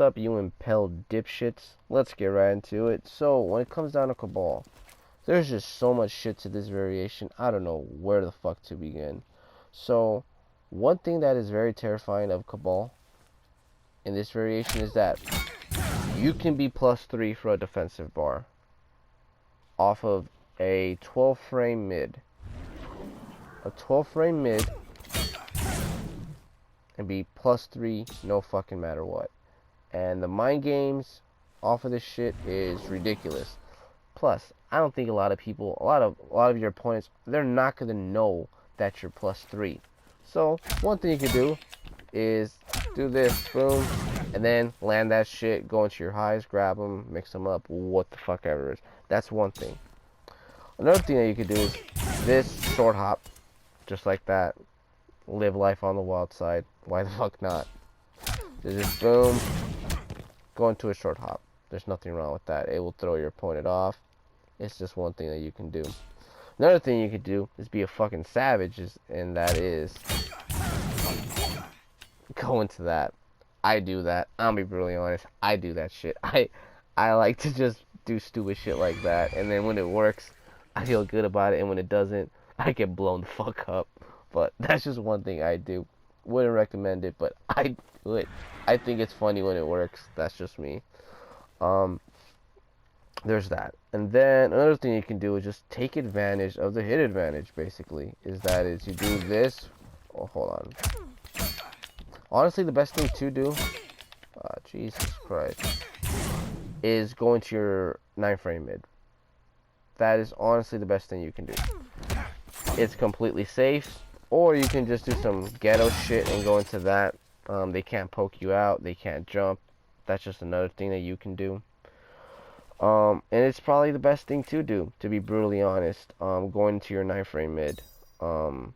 up, you impelled dipshits? Let's get right into it. So, when it comes down to Kabal, there's just so much shit to this variation, I don't know where the fuck to begin. So, one thing that is very terrifying of Kabal in this variation is that you can be +3 for a defensive bar off of a 12 frame mid. A 12 frame mid and be +3 no fucking matter what. And the mind games off of this shit is ridiculous. Plus, I don't think a lot of people, a lot of your opponents, they're not gonna know that you're +3. So one thing you can do is do this, boom, and then land that shit, go into your highs, grab them, mix them up, what the fuck ever it is. That's one thing. Another thing that you could do is this short hop, just like that. Live life on the wild side. Why the fuck not? Just boom, go into a short hop. There's nothing wrong with that. It will throw your opponent off. It's just one thing that you can do. Another thing you could do is be a fucking savage, and that is go into that. I do that. I'll be brutally honest. I do that shit. I like to just do stupid shit like that, and then when it works, I feel good about it, and when it doesn't, I get blown the fuck up. But that's just one thing I do. Wouldn't recommend it, but I do it. I think it's funny when it works. That's just me. There's that. And then another thing you can do is just take advantage of the hit advantage, basically. You do this. Oh, hold on. Honestly, the best thing to do, Jesus Christ, is go into your 9 frame mid. That is honestly the best thing you can do. It's completely safe. Or you can just do some ghetto shit and go into that. They can't poke you out. They can't jump. That's just another thing that you can do. And it's probably the best thing to do, to be brutally honest. Going into your 9 frame mid. You're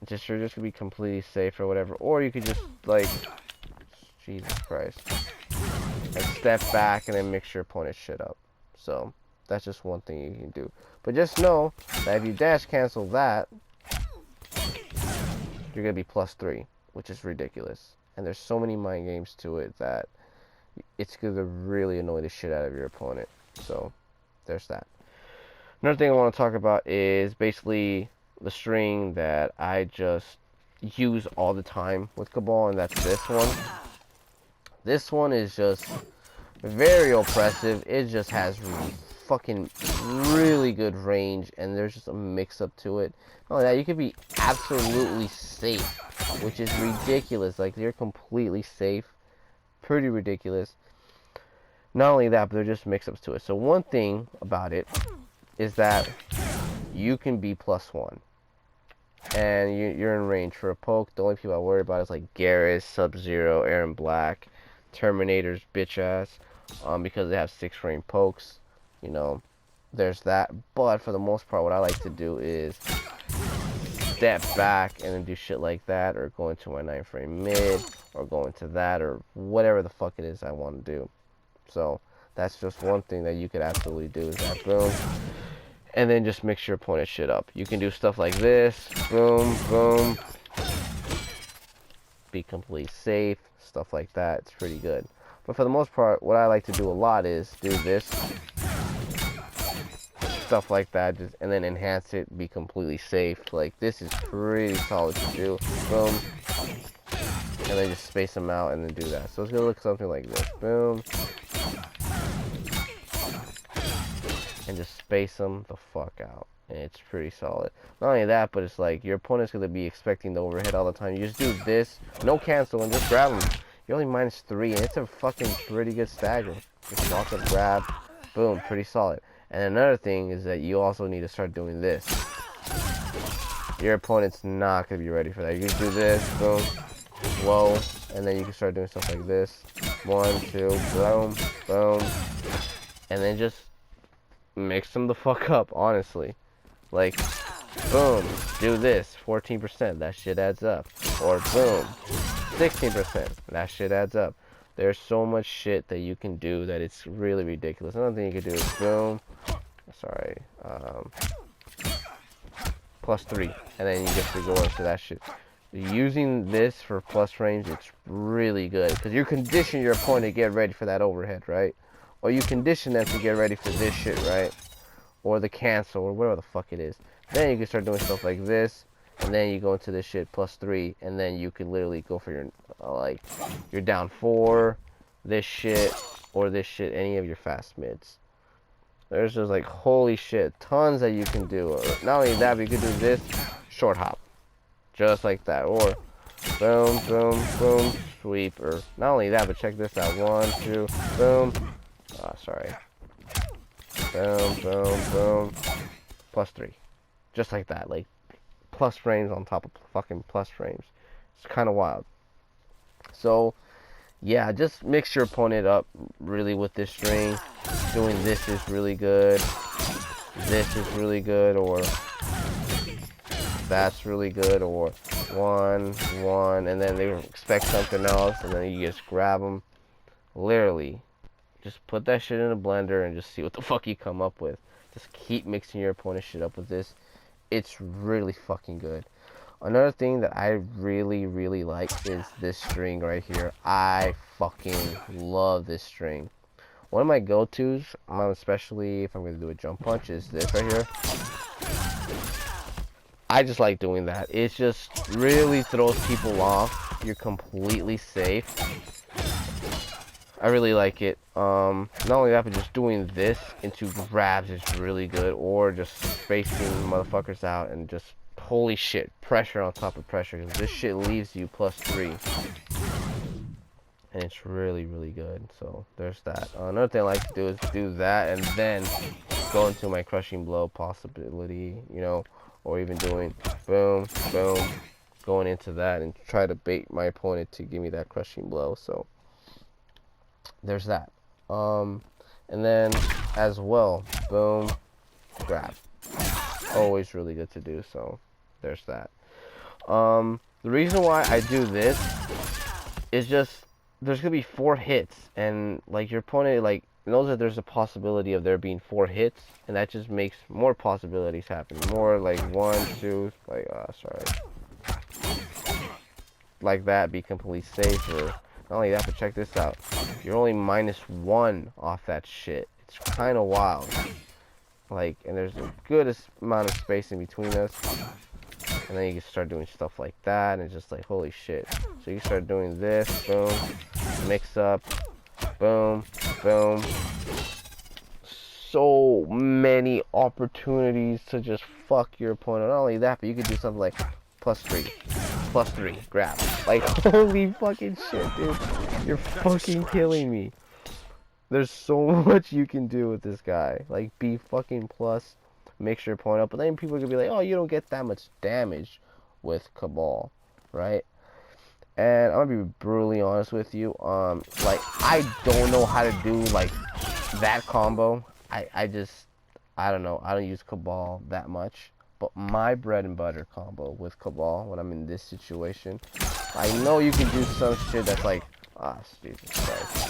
just gonna be completely safe or whatever. Or you could just, like, Jesus Christ, and step back and then mix your opponent's shit up. So that's just one thing you can do. But just know that if you dash cancel that, you're gonna be +3, which is ridiculous. And there's so many mind games to it that it's gonna really annoy the shit out of your opponent. So there's that. Another thing I want to talk about is basically the string that I just use all the time with Kabal, and that's this one. This one is just very oppressive. It just has fucking really good range, and there's just a mix-up to it. Oh, that you could be absolutely safe, which is ridiculous. Like, you're completely safe. Pretty ridiculous. Not only that, but there's just mix-ups to it. So one thing about it is that you can be +1, and you're in range for a poke. The only people I worry about is like Garrus, Sub-Zero, Aaron Black, Terminator's bitch ass, because they have 6 frame pokes. You know, there's that. But for the most part, what I like to do is step back and then do shit like that, or go into my 9 frame mid, or go into that, or whatever the fuck it is I want to do. So that's just one thing that you could absolutely do, is that boom, and then just mix your opponent's shit up. You can do stuff like this, boom, boom, be completely safe, stuff like that. It's pretty good. But for the most part, what I like to do a lot is do this, stuff like that, just, and then enhance it, be completely safe. Like, this is pretty solid to do. Boom, and then just space them out and then do that. So it's gonna look something like this. Boom, and just space them the fuck out, and it's pretty solid. Not only that, but it's like your opponent's gonna be expecting the overhead all the time. You just do this, no cancel, and just grab them. You're only -3, and it's a fucking pretty good stagger. Just walk up, grab, boom, pretty solid. And another thing is that you also need to start doing this. Your opponent's not gonna be ready for that. You can do this, boom, whoa, and then you can start doing stuff like this. 1, 2, boom, boom, and then just mix them the fuck up, honestly. Like, boom, do this, 14%, that shit adds up. Or boom, 16%, that shit adds up. There's so much shit that you can do that it's really ridiculous. Another thing you can do is boom, sorry, +3, and then you get to go into that shit. using this for plus frames, it's really good because you condition your opponent to get ready for that overhead, right? Or you condition them to get ready for this shit, right? Or the cancel, or whatever the fuck it is. Then you can start doing stuff like this, and then you go into this shit +3, and then you can literally go for your, like, you're down 4, this shit, or this shit, any of your fast mids. There's just like, holy shit, tons that you can do. Or not only that, but you can do this, short hop. Just like that, or boom, boom, boom, sweep, or not only that, but check this out, 1, 2, boom, sorry, boom, boom, boom, +3, just like that, like, plus frames on top of fucking plus frames. It's kind of wild. So, yeah, just mix your opponent up really with this string. Doing this is really good, this is really good, or that's really good, or 1, 1, and then they expect something else, and then you just grab them. Literally, just put that shit in a blender and just see what the fuck you come up with. Just keep mixing your opponent's shit up with this. It's really fucking good. Another thing that I really, really like is this string right here. I fucking love this string. One of my go-tos, especially if I'm going to do a jump punch, is this right here. I just like doing that. It just really throws people off. You're completely safe. I really like it. Not only that, but just doing this into grabs is really good. Or just spacing motherfuckers out and just, holy shit, pressure on top of pressure. Because this shit leaves you +3. And it's really, really good. So, there's that. Another thing I like to do is do that and then go into my crushing blow possibility, you know. Or even doing boom, boom, going into that and try to bait my opponent to give me that crushing blow. So there's that. And then as well, boom, grab. Always really good to do. So there's that. The reason why I do this is just there's gonna be 4 hits, and like your opponent like knows that there's a possibility of there being 4 hits, and that just makes more possibilities happen. More like 1, 2, like, sorry. Like that, be completely safe. Or not only that, but check this out. You're only -1 off that shit. It's kind of wild. Like, and there's a good amount of space in between us. And then you can start doing stuff like that, and it's just like, holy shit. So you start doing this, boom, mix up, boom, boom. So many opportunities to just fuck your opponent. Not only that, but you could do something like +3, +3, grab. Like, holy fucking shit, dude. You're fucking killing me. There's so much you can do with this guy. Like, be fucking plus, mix your opponent up. But then people are gonna be like, oh, you don't get that much damage with Kabal, right? And I'm gonna be brutally honest with you. Like, I don't know how to do like that combo. I don't know. I don't use Kabal that much. But my bread and butter combo with Kabal when I'm in this situation, I know you can do some shit that's like, Jesus Christ.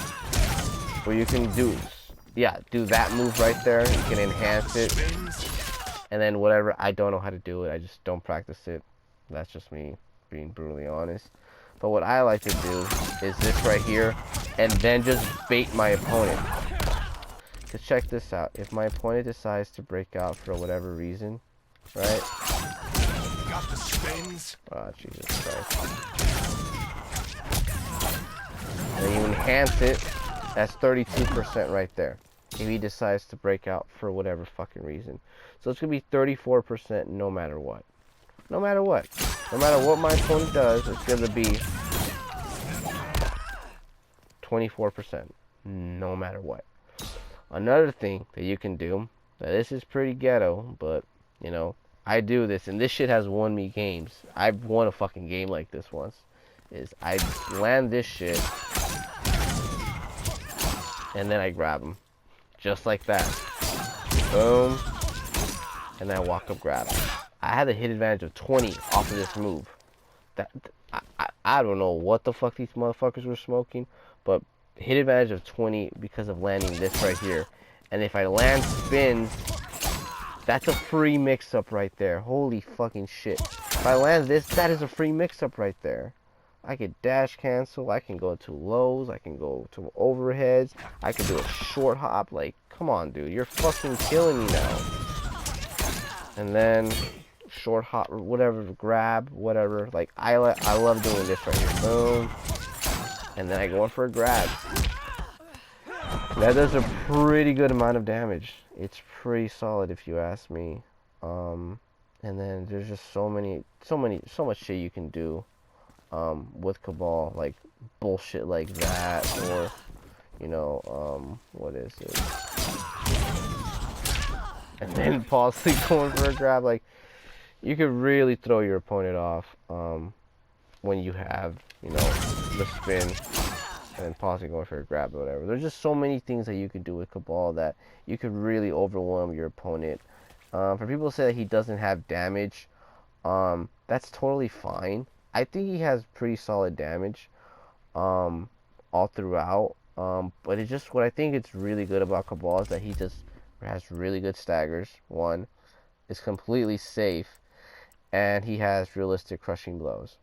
Where you can do, yeah, do that move right there. You can enhance it. And then whatever, I don't know how to do it. I just don't practice it. That's just me being brutally honest. But what I like to do is this right here, and then just bait my opponent. Because check this out. If my opponent decides to break out for whatever reason, right? Got the spins. Oh, Jesus Christ. And then you enhance it. That's 32% right there. If he decides to break out for whatever fucking reason. So it's going to be 34% no matter what. No matter what. No matter what my opponent does, it's going to be 24%. No matter what. Another thing that you can do, now this is pretty ghetto, but, you know, I do this, and this shit has won me games. I've won a fucking game like this once. Is I land this shit, and then I grab him. Just like that. Boom. And then I walk up, grab him. I had a hit advantage of 20 off of this move. I don't know what the fuck these motherfuckers were smoking, but hit advantage of 20 because of landing this right here. And if I land spins, That's a free mix-up right there. Holy fucking shit. If I land this, that is a free mix-up right there. I could dash cancel. I can go to lows. I can go to overheads. I can do a short hop. Like, come on, dude. You're fucking killing me now. And then short hop, whatever, grab, whatever. Like, I love doing this right here. Boom. And then I go in for a grab. That does a pretty good amount of damage. It's pretty solid if you ask me. And then there's just so much shit you can do with Kabal, like bullshit like that, or you know, what is it? And then possibly going for a grab. Like, you could really throw your opponent off when you have, you know, the spin and then possibly going for a grab or whatever. There's just so many things that you could do with Kabal that you could really overwhelm your opponent. For people to say that he doesn't have damage, that's totally fine. I think he has pretty solid damage all throughout. But it's just what I think it's really good about Kabal is that he just has really good staggers. One, is completely safe, and he has realistic crushing blows.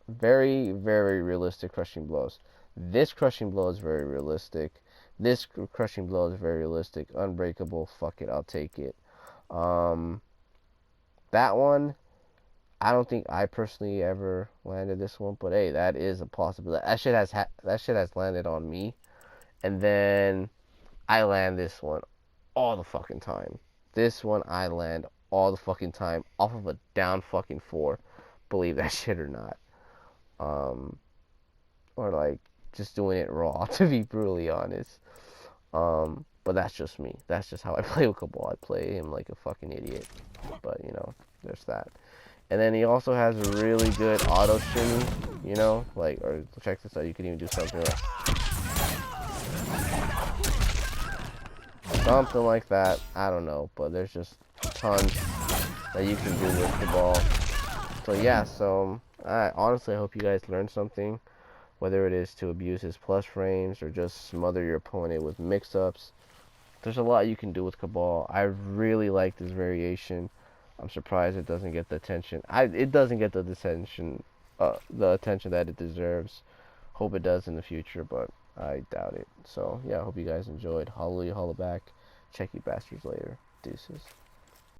Very, very realistic crushing blows. This crushing blow is very realistic. This crushing blow is very realistic. Unbreakable. Fuck it, I'll take it. That one, I don't think I personally ever landed this one, but hey, that is a possibility. That shit has landed on me, and then I land this one all the fucking time. This one I land all the fucking time off of a down fucking 4. Believe that shit or not. Or like just doing it raw, to be brutally honest. But that's just me. That's just how I play with Kabal. I play him like a fucking idiot. But you know, there's that. And then he also has a really good auto shimmy, you know, like, or check this out, you can even do something like that. I don't know, but there's just tons that you can do with the ball. So yeah, so I honestly hope you guys learned something, whether it is to abuse his plus frames or just smother your opponent with mix-ups. There's a lot you can do with Kabal. I really like this variation. I'm surprised it doesn't get the attention. It doesn't get the attention that it deserves. Hope it does in the future, but I doubt it. So yeah, I hope you guys enjoyed. Hallelujah, holla back. Check you bastards later. Deuces.